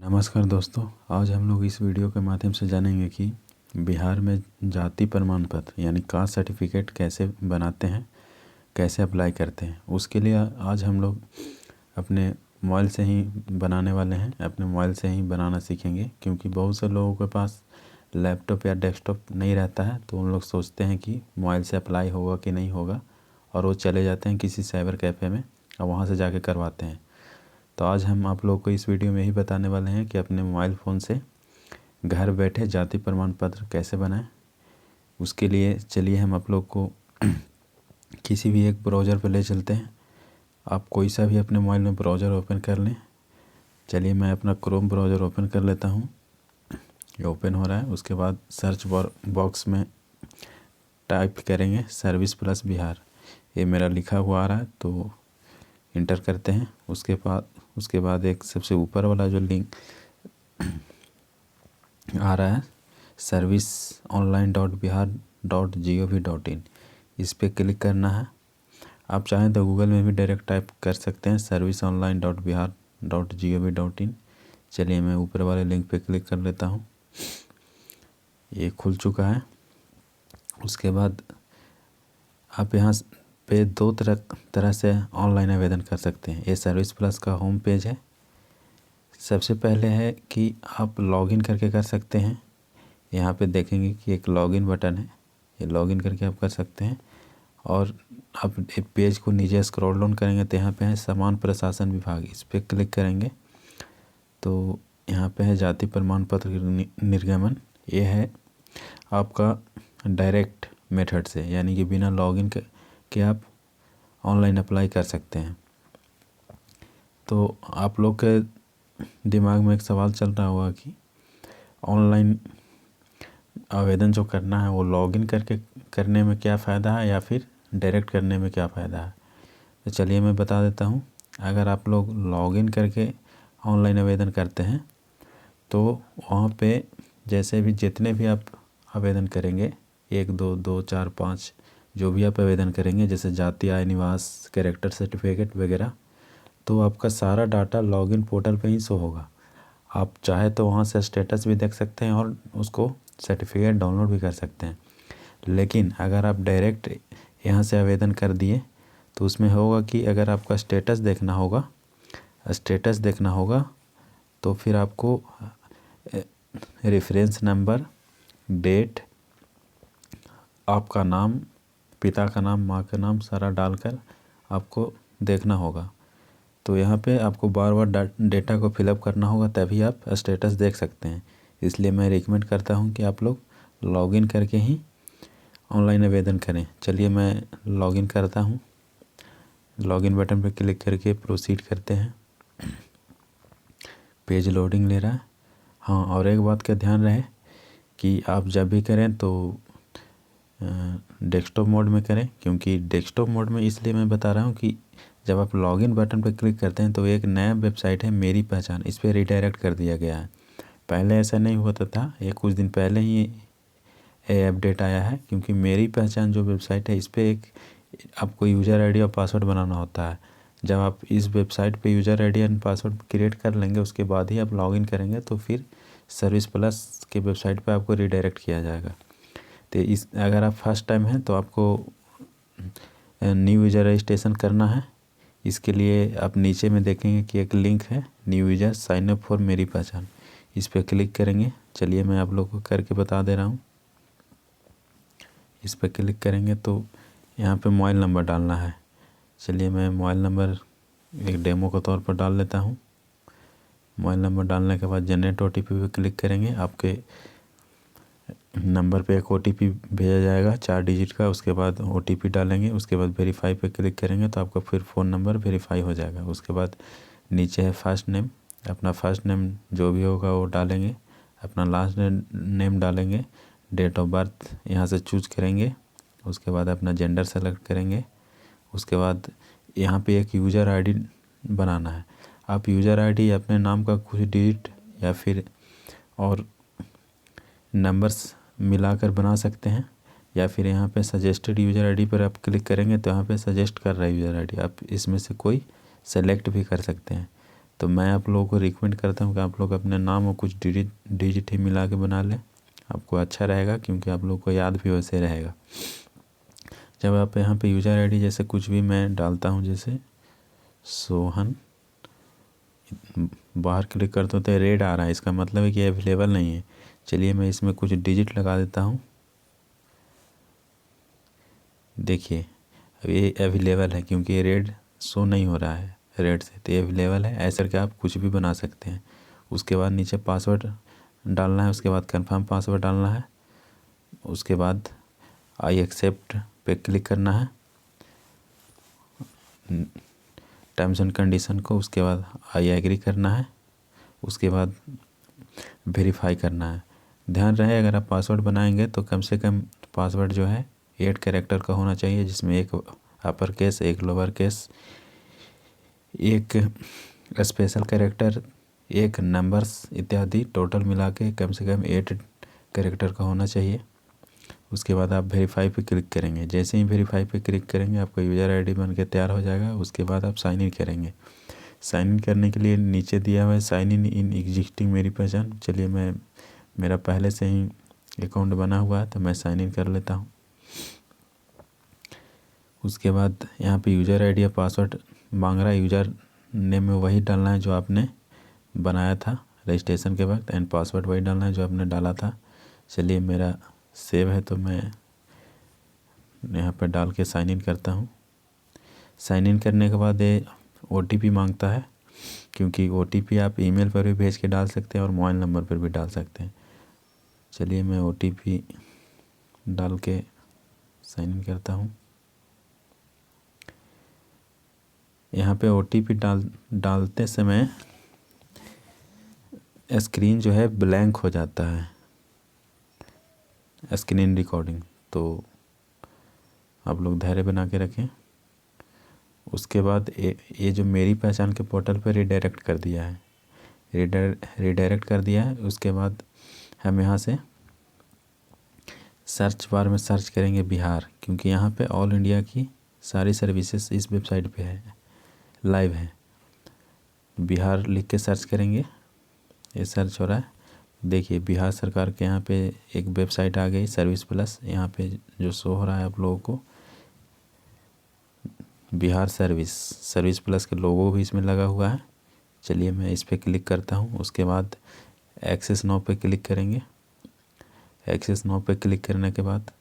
नमस्कार दोस्तों, आज हम लोग इस वीडियो के माध्यम से जानेंगे कि बिहार में जाति प्रमाण पत्र यानी कास्ट सर्टिफिकेट कैसे बनाते हैं, कैसे अप्लाई करते हैं। उसके लिए आज हम लोग अपने मोबाइल से ही बनाने वाले हैं, अपने मोबाइल से ही बनाना सीखेंगे। क्योंकि बहुत से लोगों के पास लैपटॉप या डेस्कटॉप नहीं रहता है, तो उन लोग सोचते हैं कि मोबाइल से अप्लाई होगा कि नहीं होगा, और वो चले जाते हैं किसी साइबर कैफ़े में और वहाँ से जाके करवाते हैं। तो आज हम आप लोग को इस वीडियो में ही बताने वाले हैं कि अपने मोबाइल फ़ोन से घर बैठे जाति प्रमाण पत्र कैसे बनाएं। उसके लिए चलिए हम आप लोग को किसी भी एक ब्राउज़र पर ले चलते हैं। आप कोई सा भी अपने मोबाइल में ब्राउज़र ओपन कर लें। चलिए मैं अपना क्रोम ब्राउज़र ओपन कर लेता हूँ। ये ओपन हो रहा है। उसके बाद सर्च बॉक्स में टाइप करेंगे सर्विस प्लस बिहार। ये मेरा लिखा हुआ आ रहा है, तो इंटर करते हैं। उसके बाद एक सबसे ऊपर वाला जो लिंक आ रहा है serviceonline.bihar.gov.in, इस पर क्लिक करना है। आप चाहें तो गूगल में भी डायरेक्ट टाइप कर सकते हैं serviceonline.bihar.gov.in। चलिए मैं ऊपर वाले लिंक पे क्लिक कर लेता हूँ। ये खुल चुका है। उसके बाद आप यहाँ पे दो तरह से ऑनलाइन आवेदन कर सकते हैं। ये सर्विस प्लस का होम पेज है। सबसे पहले है कि आप लॉगिन करके कर सकते हैं। यहाँ पे देखेंगे कि एक लॉगिन बटन है, ये लॉगिन करके आप कर सकते हैं। और आप एक पेज को नीचे स्क्रॉल डाउन करेंगे तो यहाँ पे है समान प्रशासन विभाग, इस पर क्लिक करेंगे तो यहाँ पे है जाति प्रमाण पत्र निर्गमन। ये है आपका डायरेक्ट मेथड से, यानी कि बिना लॉगिन के आप ऑनलाइन अप्लाई कर सकते हैं। तो आप लोग के दिमाग में एक सवाल चल रहा होगा कि ऑनलाइन आवेदन जो करना है वो लॉगिन करके करने में क्या फ़ायदा है या फिर डायरेक्ट करने में क्या फ़ायदा है। तो चलिए मैं बता देता हूँ। अगर आप लोग लॉगिन करके ऑनलाइन आवेदन करते हैं तो वहाँ पे जैसे भी जितने भी आप आवेदन करेंगे, 1, 2, 2, 4, 5 जो भी आप आवेदन करेंगे, जैसे जाति, आय, निवास, कैरेक्टर सर्टिफिकेट वगैरह, तो आपका सारा डाटा लॉगिन पोर्टल पे ही शो होगा। आप चाहे तो वहाँ से स्टेटस भी देख सकते हैं और उसको सर्टिफिकेट डाउनलोड भी कर सकते हैं। लेकिन अगर आप डायरेक्ट यहाँ से आवेदन कर दिए तो उसमें होगा कि अगर आपका स्टेटस देखना होगा तो फिर आपको रेफरेंस नंबर, डेट, आपका नाम, पिता का नाम, माँ का नाम सारा डालकर आपको देखना होगा। तो यहाँ पे आपको बार बार डेटा को फिलअप करना होगा, तभी आप स्टेटस देख सकते हैं। इसलिए मैं रिकमेंड करता हूँ कि आप लोग लॉगिन करके ही ऑनलाइन आवेदन करें। चलिए मैं लॉगिन करता हूँ। लॉगिन बटन पर क्लिक करके प्रोसीड करते हैं। पेज लोडिंग ले रहा है। हाँ, और एक बात का ध्यान रहे कि आप जब भी करें तो डेस्कटॉप मोड में करें। क्योंकि डेस्कटॉप मोड में इसलिए मैं बता रहा हूँ कि जब आप लॉगिन बटन पर क्लिक करते हैं तो एक नया वेबसाइट है मेरी पहचान, इस पर रिडायरेक्ट कर दिया गया है। पहले ऐसा नहीं होता था, ये कुछ दिन पहले ही ये अपडेट आया है। क्योंकि मेरी पहचान जो वेबसाइट है, इस पर एक आपको यूज़र आईडी और पासवर्ड बनाना होता है। जब आप इस वेबसाइट पे user ID and password create कर लेंगे, उसके बाद ही आप लॉगिन करेंगे तो फिर सर्विस प्लस के वेबसाइट पे आपको रिडायरेक्ट किया जाएगा। तो अगर आप फर्स्ट टाइम हैं तो आपको न्यू यूज़र रजिस्ट्रेशन करना है। इसके लिए आप नीचे में देखेंगे कि एक लिंक है, new user sign up for Meri Pehchan, इस पर क्लिक करेंगे। चलिए मैं आप लोग को करके बता दे रहा हूँ। इस पर क्लिक करेंगे तो यहाँ पे मोबाइल नंबर डालना है। चलिए मैं मोबाइल नंबर एक डेमो के तौर पर डाल लेता हूँ। मोबाइल नंबर डालने के बाद जनरेट ओटीपी पे क्लिक करेंगे। आपके नंबर पे एक ओटीपी भेजा जाएगा 4 डिजिट का। उसके बाद ओटीपी डालेंगे। उसके बाद वेरीफाई पे क्लिक करेंगे तो आपका फिर फ़ोन नंबर वेरीफाई हो जाएगा। उसके बाद नीचे है फर्स्ट नेम, अपना फर्स्ट नेम जो भी होगा वो डालेंगे, अपना लास्ट नेम डालेंगे, डेट ऑफ बर्थ यहाँ से चूज करेंगे। उसके बाद अपना जेंडर सेलेक्ट करेंगे। उसके बाद यहाँ पे एक यूज़र आईडी बनाना है। आप यूज़र आईडी अपने नाम का कुछ डिजिट या फिर और नंबर्स मिलाकर बना सकते हैं, या फिर यहाँ पे सजेस्टेड यूज़र आईडी पर आप क्लिक करेंगे तो यहाँ पे सजेस्ट कर रहा है यूज़र आईडी, आप इसमें से कोई सेलेक्ट भी कर सकते हैं। तो मैं आप लोगों को रिकमेंड करता हूँ कि आप लोग अपने नाम और कुछ डिजिट ही मिला के बना लें, आपको अच्छा रहेगा, क्योंकि आप लोग को याद भी वैसे रहेगा। जब आप यहाँ पे यूज़र आईडी जैसे कुछ भी मैं डालता हूँ, जैसे सोहन, बाहर क्लिक करते हो तो रेड आ रहा है, इसका मतलब है कि अवेलेबल नहीं है। चलिए मैं इसमें कुछ डिजिट लगा देता हूँ। देखिए अब ये अवेलेबल है, क्योंकि ये रेड शो नहीं हो रहा है रेड से, तो ये अवेलेबल है। ऐसे करके आप कुछ भी बना सकते हैं। उसके बाद नीचे पासवर्ड डालना है, उसके बाद कंफर्म पासवर्ड डालना है, उसके बाद आई एक्सेप्ट पे क्लिक करना है, टर्म्स एंड कंडीशन को, उसके बाद आई एग्री करना है, उसके बाद वेरीफाई करना है। ध्यान रहे अगर आप पासवर्ड बनाएंगे तो कम से कम पासवर्ड जो है 8 कैरेक्टर का होना चाहिए, जिसमें एक अपर केस, एक लोअर केस, एक स्पेशल कैरेक्टर, एक नंबर्स इत्यादि, टोटल मिला के कम से कम 8 कैरेक्टर का होना चाहिए। उसके बाद आप वेरीफाई पे क्लिक करेंगे। जैसे ही वेरीफाई पे क्लिक करेंगे आपका यूज़र आईडी बन के तैयार हो जाएगा। उसके बाद आप साइन इन करेंगे। साइन इन करने के लिए नीचे दिया हुआ है साइन इन एग्जिस्टिंग मेरी पहचान। चलिए मेरा पहले से ही अकाउंट बना हुआ है तो मैं साइन इन कर लेता हूँ। उसके बाद यहाँ पे यूज़र आईडी या पासवर्ड मांग रहा है। यूज़र नेम में वही डालना है जो आपने बनाया था रजिस्ट्रेशन के वक्त, एंड पासवर्ड वही डालना है जो आपने डाला था। चलिए मेरा सेव है तो मैं यहाँ पर डाल के साइन इन करता हूँ। साइन इन करने के बाद ये OTP मांगता है, क्योंकि OTP आप ईमेल पर भी भेज के डाल सकते हैं और मोबाइल नंबर पर भी डाल सकते हैं। चलिए मैं OTP डाल के साइन इन करता हूँ। यहाँ पे OTP डालते समय स्क्रीन जो है ब्लैंक हो जाता है, स्क्रीन रिकॉर्डिंग, तो आप लोग धैर्य बना के रखें। उसके बाद ये जो मेरी पहचान के पोर्टल पर रिडायरेक्ट कर दिया है, रिडायरेक्ट कर दिया है। उसके बाद हम यहाँ से सर्च बार में सर्च करेंगे बिहार, क्योंकि यहाँ पे ऑल इंडिया की सारी सर्विसेज इस वेबसाइट पे है, लाइव है। बिहार लिख के सर्च करेंगे, ये सर्च हो रहा है। देखिए बिहार सरकार के यहाँ पे एक वेबसाइट आ गई, सर्विस प्लस। यहाँ पे जो शो हो रहा है आप लोगों को बिहार सर्विस प्लस के लोगो भी इसमें लगा हुआ है। चलिए मैं इस पर क्लिक करता हूँ। उसके बाद एक्सेस नाउ पे क्लिक करेंगे। एक्सेस नाउ पे क्लिक करने के बाद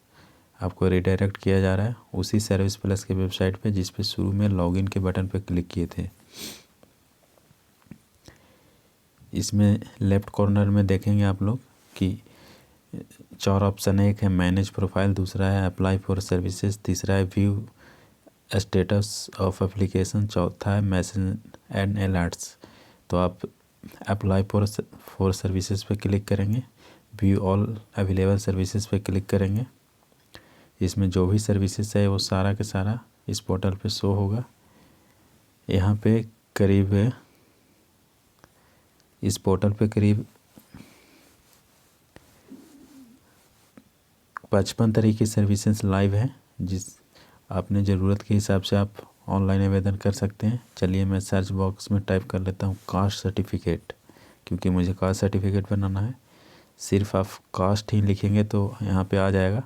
आपको रिडायरेक्ट किया जा रहा है उसी सर्विस प्लस के वेबसाइट पे, जिस पे शुरू में लॉगिन के बटन पे क्लिक किए थे। इसमें लेफ़्ट कॉर्नर में देखेंगे आप लोग कि 4 ऑप्शन है। एक है मैनेज प्रोफाइल, दूसरा है अप्लाई फॉर सर्विसेज, तीसरा है व्यू स्टेटस ऑफ एप्लीकेशन, चौथा है मैसेज एंड अलर्ट्स। तो आप अप्लाई फॉर सर्विसेज पे क्लिक करेंगे, व्यू ऑल अवेलेबल सर्विसेज पे क्लिक करेंगे। इसमें जो भी सर्विसेज है वो सारा के सारा इस पोर्टल पे शो होगा। यहाँ पे करीब इस पोर्टल पे करीब 55 तरह की सर्विसेज लाइव हैं, जिस आपने ज़रूरत के हिसाब से आप ऑनलाइन आवेदन कर सकते हैं। चलिए मैं सर्च बॉक्स में टाइप कर लेता हूँ कास्ट सर्टिफिकेट, क्योंकि मुझे कास्ट सर्टिफिकेट बनाना है। सिर्फ आप कास्ट ही लिखेंगे तो यहाँ पे आ जाएगा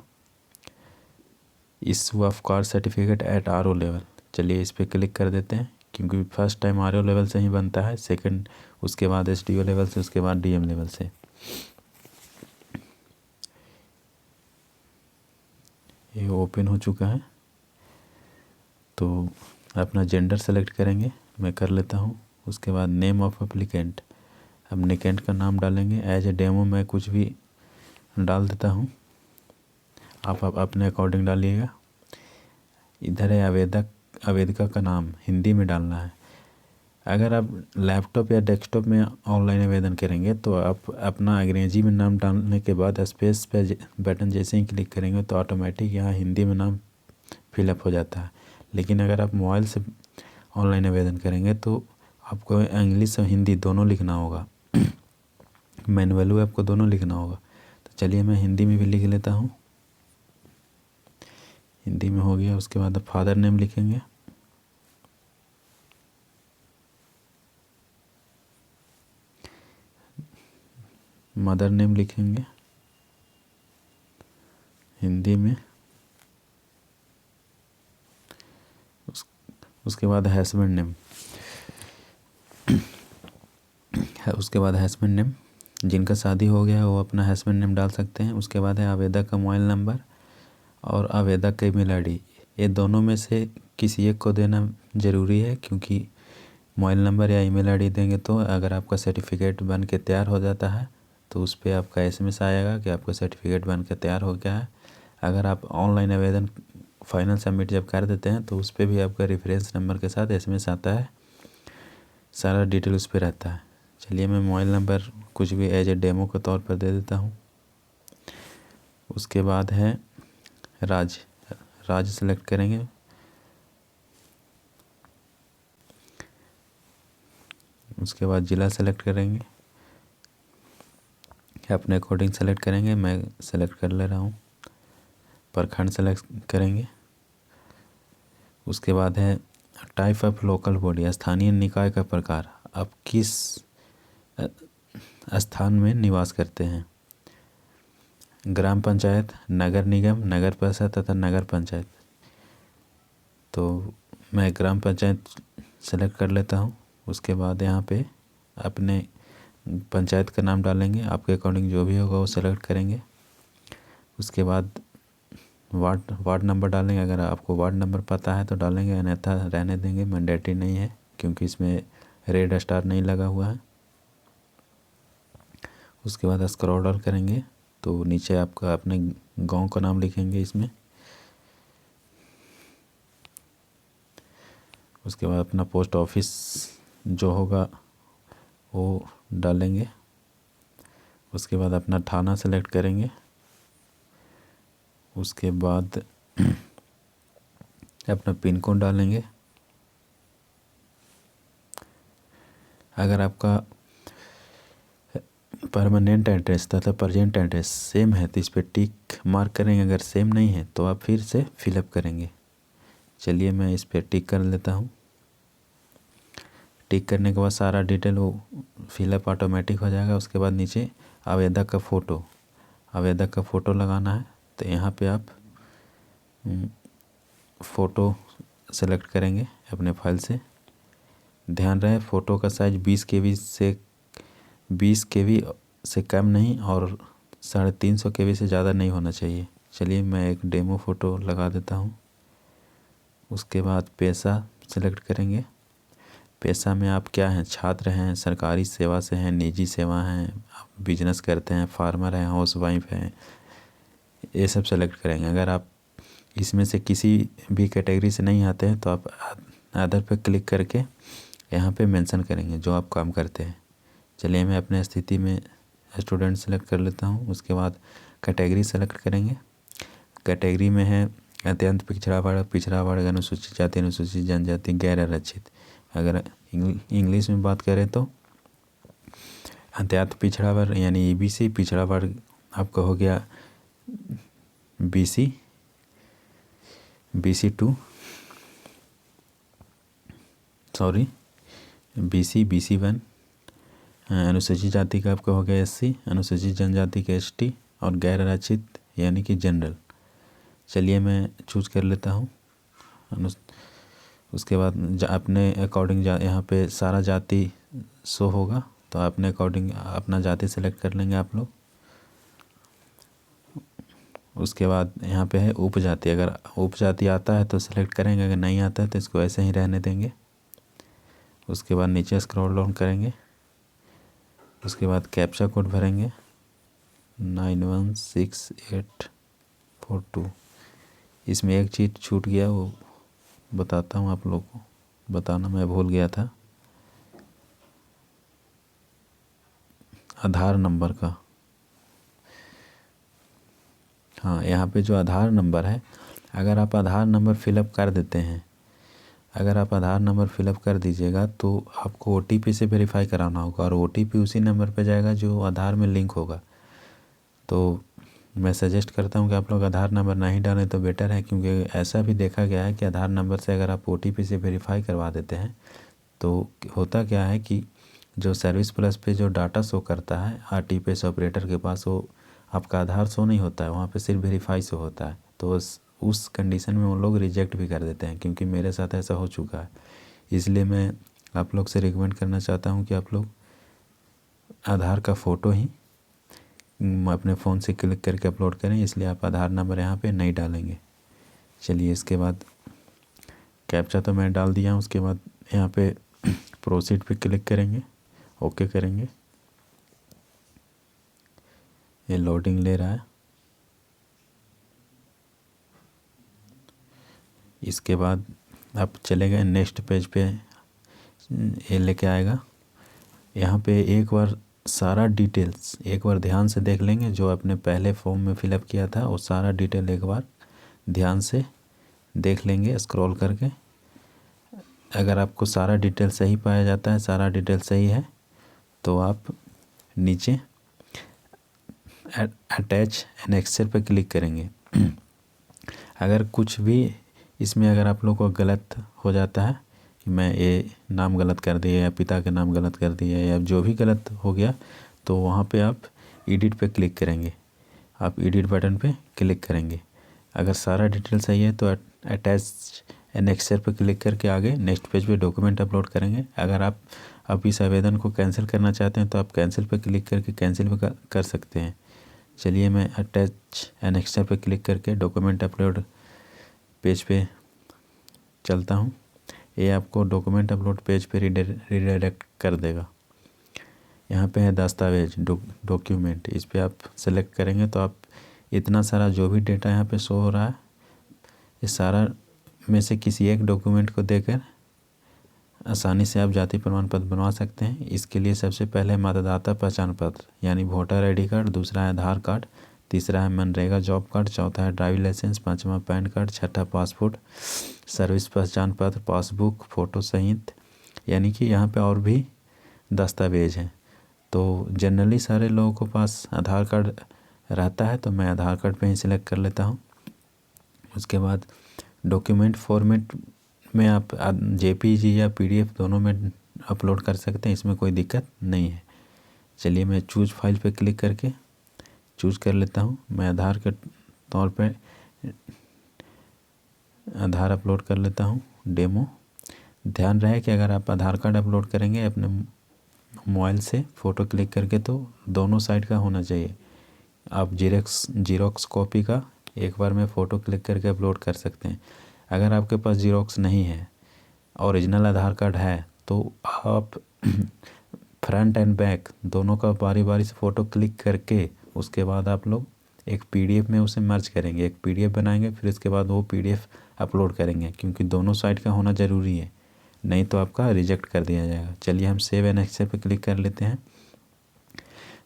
issue of caste certificate at RO level. चलिए इस पर क्लिक कर देते हैं, क्योंकि फर्स्ट टाइम RO लेवल से ही बनता है, सेकंड उसके बाद SDO लेवल से, उसके बाद DM लेवल से। ये ओपन हो चुका है। तो अपना जेंडर सेलेक्ट करेंगे, मैं कर लेता हूँ। उसके बाद नेम ऑफ एप्लीकेंट, अब निकेंट का नाम डालेंगे। एज ए डेमो मैं कुछ भी डाल देता हूँ, आप अपने अकॉर्डिंग डालिएगा। इधर है आवेदका का नाम हिंदी में डालना है। अगर आप लैपटॉप या डेस्कटॉप में ऑनलाइन आवेदन करेंगे तो आप अपना अंग्रेजी में नाम डालने के बाद स्पेस पे बटन जैसे ही क्लिक करेंगे तो ऑटोमेटिक यहाँ हिंदी में नाम फिलअप हो जाता है। लेकिन अगर आप मोबाइल से ऑनलाइन आवेदन करेंगे तो आपको इंग्लिश और हिंदी दोनों लिखना होगा, मैनुअली आपको दोनों लिखना होगा। तो चलिए मैं हिंदी में भी लिख लेता हूँ। हिंदी में हो गया। उसके बाद फादर नेम लिखेंगे, मदर नेम लिखेंगे हिंदी में। उसके बाद हस्बैंड नेम उसके बाद हस्बैंड नेम, जिनका शादी हो गया है वो अपना हस्बैंड नेम डाल सकते हैं। उसके बाद है आवेदक का मोबाइल नंबर और आवेदक का ईमेल आईडी। ये दोनों में से किसी एक को देना ज़रूरी है, क्योंकि मोबाइल नंबर या ईमेल आईडी देंगे तो अगर आपका सर्टिफिकेट बन के तैयार हो जाता है तो उस पर आपका एसएमएस आएगा कि आपका सर्टिफिकेट बन के तैयार हो गया है। अगर आप ऑनलाइन आवेदन फाइनल सबमिट जब कर देते हैं तो उस पर भी आपका रेफरेंस नंबर के साथ एसएमएस आता है, सारा डिटेल उस पर रहता है। चलिए मैं मोबाइल नंबर कुछ भी एज ए डेमो के तौर पर दे देता हूँ। उसके बाद है राज्य सेलेक्ट करेंगे। उसके बाद ज़िला सेलेक्ट करेंगे, अपने अकॉर्डिंग सेलेक्ट करेंगे, मैं सेलेक्ट कर ले रहा हूँ। प्रखंड सेलेक्ट करेंगे। उसके बाद है टाइप ऑफ लोकल बॉडी, स्थानीय निकाय का प्रकार, आप किस स्थान में निवास करते हैं। ग्राम पंचायत, नगर निगम, नगर परिषद तथा नगर पंचायत। तो मैं ग्राम पंचायत सेलेक्ट कर लेता हूँ। उसके बाद यहाँ पे अपने पंचायत का नाम डालेंगे, आपके अकॉर्डिंग जो भी होगा वो सेलेक्ट करेंगे। उसके बाद वार्ड नंबर डालेंगे, अगर आपको वार्ड नंबर पता है तो डालेंगे, अन्यथा रहने देंगे, मैंडेटरी नहीं है क्योंकि इसमें रेड स्टार नहीं लगा हुआ है। उसके बाद स्क्रॉल डाउन करेंगे तो नीचे आपका अपने गांव का नाम लिखेंगे इसमें। उसके बाद अपना पोस्ट ऑफिस जो होगा वो डालेंगे। उसके बाद अपना थाना सेलेक्ट करेंगे। उसके बाद अपना पिन कोड डालेंगे। अगर आपका परमानेंट एड्रेस तथा प्रेजेंट एड्रेस सेम है तो इस पर टिक मार्क करेंगे, अगर सेम नहीं है तो आप फिर से फिलअप करेंगे। चलिए मैं इस पर टिक कर लेता हूँ। टिक करने के बाद सारा डिटेल वो फिलअप ऑटोमेटिक हो जाएगा। उसके बाद नीचे आवेदक का फ़ोटो लगाना है, तो यहाँ पे आप फ़ोटो सेलेक्ट करेंगे अपने फाइल से। ध्यान रहे फ़ोटो का साइज़ 20 KB से कम नहीं और 350 KB से ज़्यादा नहीं होना चाहिए। चलिए मैं एक डेमो फ़ोटो लगा देता हूँ। उसके बाद पेशा सेलेक्ट करेंगे। पेशा में आप क्या हैं, छात्र हैं, सरकारी सेवा से हैं, निजी सेवा हैं, आप बिजनेस करते हैं, फार्मर हैं, हाउस वाइफ हैं, ये सब सेलेक्ट करेंगे। अगर आप इसमें से किसी भी कैटेगरी से नहीं आते हैं तो आप अदर पे क्लिक करके यहाँ पे मेंशन करेंगे जो आप काम करते हैं। चलिए मैं अपने स्थिति में स्टूडेंट सेलेक्ट कर लेता हूँ। उसके बाद कैटेगरी सेलेक्ट करेंगे। कैटेगरी में है अत्यंत पिछड़ा वर्ग, अनुसूचित जाति, अनुसूचित जनजाति, गैर आरक्षित। अगर इंग्लिश में बात करें तो अत्यंत पिछड़ा वर्ग यानी EBC, पिछड़ा वर्ग आपका हो गया BC 2, BC 1। अनुसूचित जाति का आपका हो गया SC, अनुसूचित जनजाति का ST और गैर आरक्षित यानी कि जनरल। चलिए मैं चूज कर लेता हूँ। उसके बाद अपने अकॉर्डिंग यहाँ पे सारा जाति शो होगा, तो अपने अकॉर्डिंग अपना जाति सेलेक्ट कर लेंगे आप लोग। उसके बाद यहाँ पे है उपजाति, अगर उपजाति आता है तो सेलेक्ट करेंगे, अगर नहीं आता है तो इसको ऐसे ही रहने देंगे। उसके बाद नीचे स्क्रॉल डाउन करेंगे। उसके बाद कैप्चा कोड भरेंगे 916842। इसमें एक चीज़ छूट गया, वो बताता हूँ आप लोग को, बताना मैं भूल गया था। आधार नंबर का, हाँ यहाँ पे जो आधार नंबर है, अगर आप आधार नंबर फिलअप कर देते हैं, अगर आप आधार नंबर फिलअप कर दीजिएगा तो आपको OTP से वेरीफाई कराना होगा और OTP उसी नंबर पे जाएगा जो आधार में लिंक होगा। तो मैं सजेस्ट करता हूँ कि आप लोग आधार नंबर नहीं डालें तो बेटर है, क्योंकि ऐसा भी देखा गया है कि आधार नंबर से अगर आप OTP से वेरीफाई करवा देते हैं तो होता क्या है कि जो सर्विस प्लस पे जो डाटा शो करता है आरटीपीएस ऑपरेटर के पास, वो आपका आधार शो नहीं होता है, वहाँ पे सिर्फ वेरीफाई शो होता है। तो उस कंडीशन में वो लोग रिजेक्ट भी कर देते हैं, क्योंकि मेरे साथ ऐसा हो चुका है। इसलिए मैं आप लोग से रिकमेंड करना चाहता हूँ कि आप लोग आधार का फ़ोटो ही अपने फ़ोन से क्लिक करके अपलोड करें, इसलिए आप आधार नंबर यहाँ पे नहीं डालेंगे। चलिए, इसके बाद कैप्चा तो मैं डाल दिया हूँ। उसके बाद यहाँ पे प्रोसीड पे क्लिक करेंगे, ओके करेंगे। ये लोडिंग ले रहा है। इसके बाद आप चले गए नेक्स्ट पेज पे, ये लेके आएगा। यहाँ पे एक बार सारा डिटेल्स एक बार ध्यान से देख लेंगे, जो आपने पहले फॉर्म में फिलअप किया था वो सारा डिटेल एक बार ध्यान से देख लेंगे स्क्रॉल करके। अगर आपको सारा डिटेल सही पाया जाता है, सारा डिटेल सही है, तो आप नीचे अटैच एनेक्सर पर क्लिक करेंगे। अगर कुछ भी इसमें अगर आप लोग को गलत हो जाता है कि मैं ये नाम गलत कर दिया या पिता के नाम गलत कर दिया या जो भी गलत हो गया, तो वहाँ पे आप एडिट पे क्लिक करेंगे। आप एडिट बटन पे क्लिक करेंगे। अगर सारा डिटेल सही है तो अटैच एनेक्सर पे क्लिक करके आगे नेक्स्ट पेज पे डॉक्यूमेंट अपलोड करेंगे। अगर आप इस आवेदन को कैंसिल करना चाहते हैं तो आप कैंसिल पे क्लिक करके कैंसिल भी कर सकते हैं। चलिए, मैं अटैच एनेक्सर पे क्लिक करके डॉक्यूमेंट अपलोड पेज पे चलता हूँ। ये आपको डॉक्यूमेंट अपलोड पेज पे रिडायरेक्ट कर देगा। यहाँ पे है दस्तावेज डॉक्यूमेंट, इस पे आप सेलेक्ट करेंगे तो आप इतना सारा जो भी डेटा यहाँ पे शो हो रहा है, ये सारा में से किसी एक डॉक्यूमेंट को देकर आसानी से आप जाति प्रमाण पत्र बनवा सकते हैं। इसके लिए सबसे पहले मतदाता पहचान पत्र यानी वोटर आईडी कार्ड, दूसरा है आधार कार्ड, तीसरा है मनरेगा जॉब कार्ड, चौथा है ड्राइविंग लाइसेंस, पांचवा पैन कार्ड, छठा पासपोर्ट, सर्विस पहचान पत्र, पासबुक, फ़ोटो सहित, यानी कि यहाँ पे और भी दस्तावेज हैं। तो जनरली सारे लोगों को पास आधार कार्ड रहता है, तो मैं आधार कार्ड पे ही सिलेक्ट कर लेता हूँ। उसके बाद डॉक्यूमेंट फॉर्मेट में आप जेपीजी या पीडीएफ दोनों में अपलोड कर सकते हैं, इसमें कोई दिक्कत नहीं है। चलिए, मैं चूज़ फाइल पे क्लिक करके चूज़ कर लेता हूँ। मैं आधार के तौर पे आधार अपलोड कर लेता हूँ, डेमो। ध्यान रहे कि अगर आप आधार कार्ड अपलोड करेंगे अपने मोबाइल से फ़ोटो क्लिक करके, तो दोनों साइड का होना चाहिए। आप जीरोक्स कॉपी का एक बार में फ़ोटो क्लिक करके अपलोड कर सकते हैं। अगर आपके पास जीरोक्स नहीं है, ओरिजिनल आधार कार्ड है, तो आप फ्रंट एंड बैक दोनों का बारी बारी से फ़ोटो क्लिक करके उसके बाद आप लोग एक पीडीएफ में उसे मर्ज करेंगे, एक पीडीएफ बनाएंगे, फिर इसके बाद वो पीडीएफ अपलोड करेंगे, क्योंकि दोनों साइड का होना ज़रूरी है, नहीं तो आपका रिजेक्ट कर दिया जाएगा। चलिए, हम सेव एनेक्सर पे क्लिक कर लेते हैं।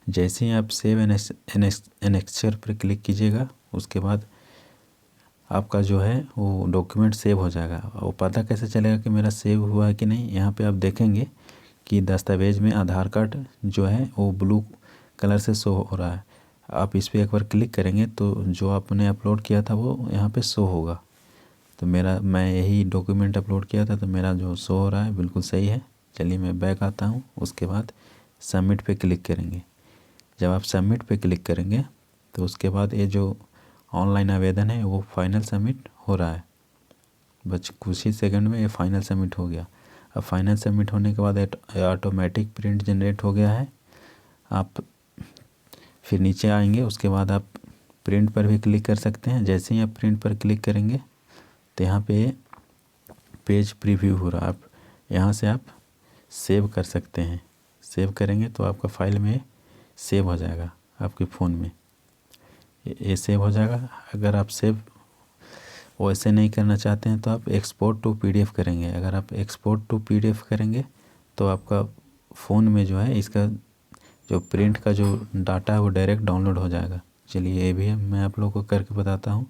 जैसे ही आप सेव एनेक्सर पर क्लिक कीजिएगा, उसके बाद आपका जो है वो डॉक्यूमेंट सेव हो जाएगा। वो पता कैसे चलेगा कि मेरा सेव हुआ है कि नहीं? यहाँ पे आप देखेंगे कि दस्तावेज में आधार कार्ड जो है वो ब्लू कलर से शो हो रहा है। आप इस पर एक बार क्लिक करेंगे तो जो आपने अपलोड किया था वो यहाँ पे शो होगा। तो मैं यही डॉक्यूमेंट अपलोड किया था, तो मेरा जो शो हो रहा है बिल्कुल सही है। चलिए, मैं बैक आता हूँ। उसके बाद सबमिट पे क्लिक करेंगे। जब आप सबमिट पे क्लिक करेंगे तो उसके बाद ये जो ऑनलाइन आवेदन है वो फाइनल सबमिट हो रहा है। बस कुछ ही सेकंड में ये फाइनल सबमिट हो गया। अब फाइनल सबमिट होने के बाद ऑटोमेटिक प्रिंट जनरेट हो गया है। आप फिर नीचे आएंगे, उसके बाद आप प्रिंट पर भी क्लिक कर सकते हैं। जैसे ही आप प्रिंट पर क्लिक करेंगे तो यहाँ पे पेज प्रीव्यू हो रहा है। आप यहाँ से आप सेव कर सकते हैं। सेव करेंगे तो आपका फाइल में सेव हो जाएगा, आपके फ़ोन में ये सेव हो जाएगा। अगर आप सेव वैसे नहीं करना चाहते हैं तो आप एक्सपोर्ट टू पीडीएफ करेंगे। अगर आप एक्सपोर्ट टू पीडीएफ करेंगे तो आपका फ़ोन में जो है इसका जो प्रिंट का जो डाटा है वो डायरेक्ट डाउनलोड हो जाएगा। चलिए, ये भी मैं आप लोगों को करके बताता हूँ।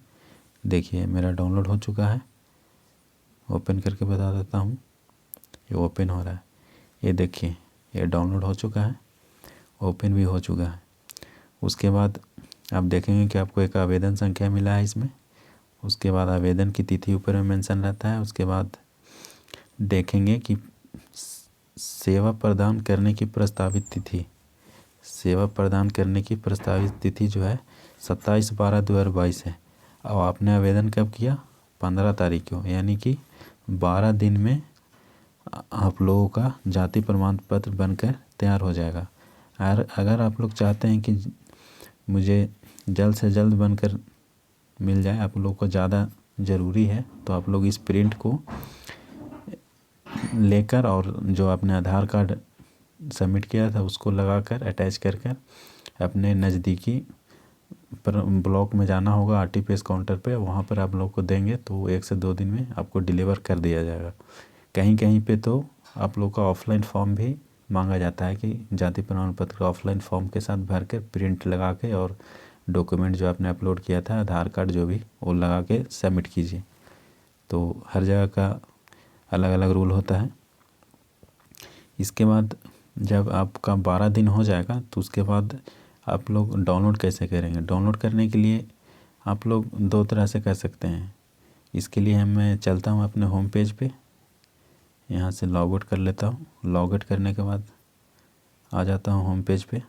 देखिए, मेरा डाउनलोड हो चुका है। ओपन करके बता देता हूँ। ये ओपन हो रहा है, ये देखिए, ये डाउनलोड हो चुका है, ओपन भी हो चुका है। उसके बाद आप देखेंगे कि आपको एक आवेदन संख्या मिला है इसमें। उसके बाद आवेदन की तिथि ऊपर में मेंशन रहता है। उसके बाद देखेंगे कि सेवा प्रदान करने की प्रस्तावित तिथि, सेवा प्रदान करने की प्रस्तावित तिथि जो है 27/12/2022 है। और आपने आवेदन कब किया? 15 तारीख को, यानी कि 12 दिन में आप लोगों का जाति प्रमाण पत्र बनकर तैयार हो जाएगा। और अगर आप लोग चाहते हैं कि मुझे जल्द से जल्द बनकर मिल जाए, आप लोग को ज़्यादा ज़रूरी है, तो आप लोग इस प्रिंट को लेकर और जो आपने आधार कार्ड सबमिट किया था उसको लगाकर अटैच कर अपने नज़दीकी पर ब्लॉक में जाना होगा, आरटीपीएस काउंटर पे, वहाँ पर आप लोग को देंगे तो 1 से 2 दिन में आपको डिलीवर कर दिया जाएगा। कहीं कहीं पे तो आप लोग का ऑफलाइन फॉर्म भी मांगा जाता है कि जाति प्रमाण पत्र का ऑफलाइन फॉर्म के साथ भर के प्रिंट लगा के और डॉक्यूमेंट जो आपने अपलोड किया था, आधार कार्ड जो भी, वो लगा के सबमिट कीजिए। तो हर जगह का अलग अलग रूल होता है। इसके बाद जब आपका 12 दिन हो जाएगा तो उसके बाद आप लोग डाउनलोड कैसे करेंगे? डाउनलोड करने के लिए आप लोग 2 तरह से कर सकते हैं। इसके लिए मैं चलता हूँ अपने होम पेज पे, यहाँ से लॉग आउट कर लेता हूँ। लॉग आउट करने के बाद आ जाता हूँ होम पेज पे।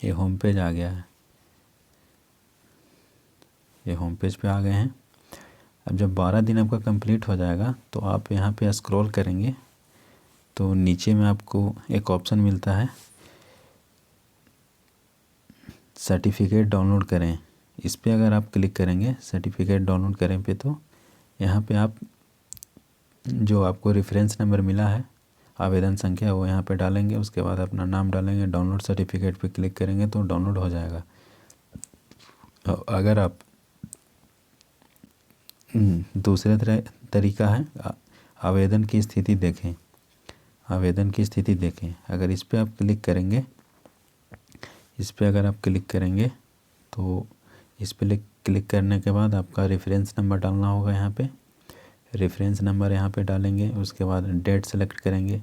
ये होम पेज आ गया है, ये होम पेज पे आ गए हैं। अब जब 12 दिन आपका कंप्लीट हो जाएगा तो आप यहाँ पे स्क्रॉल करेंगे तो नीचे में आपको एक ऑप्शन मिलता है सर्टिफिकेट डाउनलोड करें। इस पर अगर आप क्लिक करेंगे सर्टिफिकेट डाउनलोड करें पे, तो यहाँ पे आप जो आपको रेफरेंस नंबर मिला है, आवेदन संख्या, वो यहाँ पे डालेंगे। उसके बाद अपना नाम डालेंगे, डाउनलोड सर्टिफिकेट पे क्लिक करेंगे तो डाउनलोड हो जाएगा। अगर आप दूसरे तरीका है आवेदन की स्थिति देखें, आवेदन की स्थिति देखें। अगर इस पर आप क्लिक करेंगे, इस पर अगर आप क्लिक करेंगे तो इस पर क्लिक करने के बाद आपका रेफरेंस नंबर डालना होगा। यहाँ पे रेफरेंस नंबर यहाँ पे डालेंगे। उसके बाद डेट सेलेक्ट करेंगे,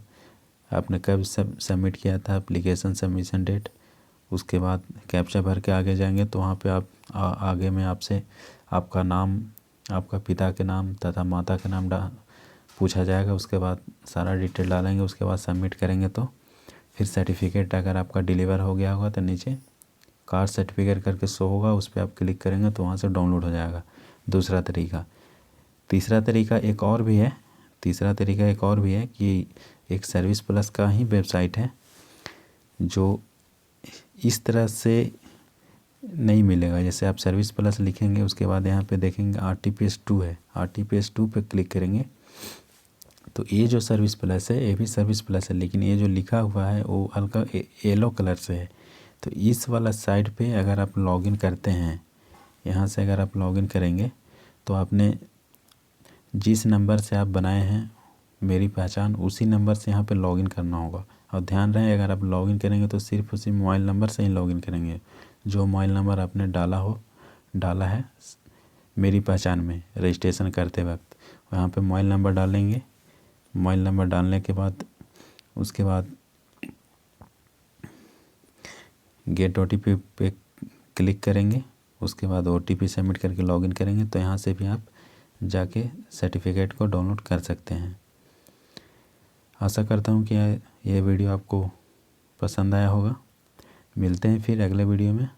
आपने कब सबमिट किया था, एप्लीकेशन सबमिशन डेट। उसके बाद कैप्चा भर के आगे जाएंगे तो वहाँ पे आप आगे में आपसे आपका नाम, आपका पिता के नाम तथा माता के नाम पूछा जाएगा। उसके बाद सारा डिटेल डालेंगे। उसके बाद सबमिट करेंगे तो फिर सर्टिफिकेट अगर आपका डिलीवर हो गया होगा तो नीचे कास्ट सर्टिफिकेट करके शो होगा, उस पर आप क्लिक करेंगे तो वहाँ से डाउनलोड हो जाएगा। दूसरा तरीका। तीसरा तरीका एक और भी है, तीसरा तरीका एक और भी है कि एक सर्विस प्लस का ही वेबसाइट है जो इस तरह से नहीं मिलेगा। जैसे आप सर्विस प्लस लिखेंगे, उसके बाद यहाँ पे देखेंगे आरटीपीएस 2 है, आरटीपीएस 2 पे क्लिक करेंगे तो ये जो सर्विस प्लस है ये भी सर्विस प्लस है, लेकिन ये जो लिखा हुआ है वो हल्का येलो कलर से है। तो इस वाला साइट पे अगर आप लॉगिन करते हैं, यहाँ से अगर आप लॉगिन करेंगे तो आपने जिस नंबर से आप बनाए हैं मेरी पहचान, उसी नंबर से यहाँ पे लॉगिन करना होगा। और ध्यान रहे अगर आप लॉगिन करेंगे तो सिर्फ उसी मोबाइल नंबर से ही लॉगिन करेंगे जो मोबाइल नंबर आपने डाला है मेरी पहचान में रजिस्ट्रेशन करते वक्त। यहाँ पे मोबाइल नंबर डालेंगे। मोबाइल नंबर डालने के बाद उसके बाद गेट ओटीपी पे क्लिक करेंगे। उसके बाद ओटीपी सबमिट करके लॉगिन करेंगे तो यहाँ से भी आप जाके सर्टिफिकेट को डाउनलोड कर सकते हैं। आशा करता हूँ कि ये वीडियो आपको पसंद आया होगा। मिलते हैं फिर अगले वीडियो में।